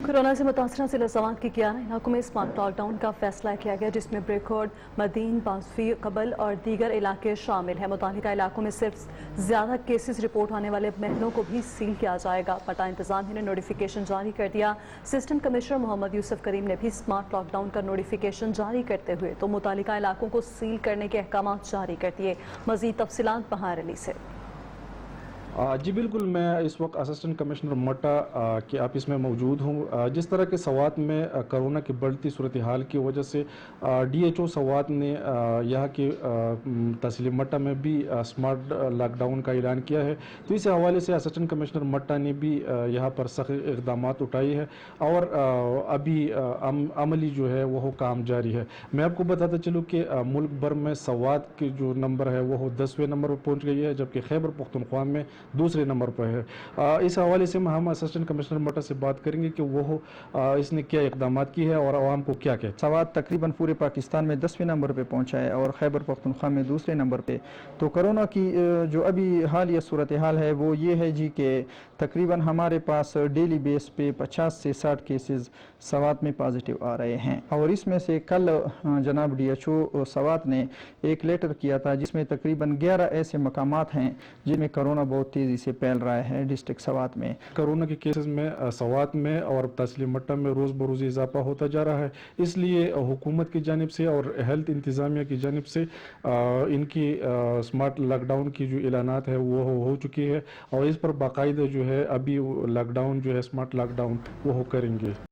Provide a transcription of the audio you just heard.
Corona से मुतासरा जिला सवात के 11 इलाकों में स्मार्ट लॉकडाउन का फैसला किया गया, जिसमें ब्रिकहोड, मदीन, बासफी, कबल और दीगर इलाके शामिल हैं। मुतालिका इलाकों में सिर्फ ज्यादा केसेस रिपोर्ट होने वाले महलों को भी सील किया जाएगा। पटा इंतजामिया ने नोटिफिकेशन जारी कर दिया। असिस्टेंट कमिश्नर मोहम्मद यूसुफ करीम ने भी स्मार्ट लॉकडाउन का नोटिफिकेशन जारी करते हुए तो मुतालिका इलाकों को सील करने के अहकाम जारी कर दिए। मजीद तफसीलात बहार अली से। जी बिल्कुल, मैं इस वक्त असिस्टेंट कमिश्नर मटा के ऑफिस में मौजूद हूँ। जिस तरह के सवात में कोरोना की बढ़ती सूरत हाल की वजह से DHO सवात ने यहाँ के तहसील मट्टा में भी स्मार्ट लॉकडाउन का ऐलान किया है। तो इस हवाले से असिस्टेंट कमिश्नर मट्टा ने भी यहाँ पर सख्त इक़दाम उठाई है और अभी अमली जो है वह काम जारी है। मैं आपको बताता चलूँ कि मुल्क भर में सवात की जो नंबर है वह 10वें नंबर पर पहुँच गई है, जबकि खैबर पख्तूनख्वा में दूसरे नंबर पर है। इस हवाले से हम असिस्टेंट कमिश्नर मटा से बात करेंगे कि वो इसने क्या इकदाम किए हैं और आवाम को क्या कहते हैं। सवात तकरीबन पूरे पाकिस्तान में 10वें नंबर पे पहुंचा है और खैबर पख्तूनख्वा में दूसरे नंबर पे। तो कोरोना की जो अभी हालिया सूरत हाल है वो ये है जी कि तकरीबन हमारे पास डेली बेस पे 50 से 60 केसेस सवात में पॉजिटिव आ रहे हैं और इसमें से कल जनाब DHO सवात ने एक लेटर किया था जिसमें तकरीबन 11 ऐसे मकामात हैं जिनमें कोरोना बहुत तेज़ी से फैल रहा है डिस्ट्रिक्ट सवात में। कोरोना के केसेस में सवात में और तहसील मट्टा में रोज़ बरोज़ इजाफा होता जा रहा है, इसलिए हुकूमत की जानिब से और हेल्थ इंतज़ामिया की जानिब से इनकी स्मार्ट लॉकडाउन की जो ऐलानात है वो हो चुकी है और इस पर बाकायदा जो है अभी लॉकडाउन जो है स्मार्ट लॉकडाउन वो करेंगे।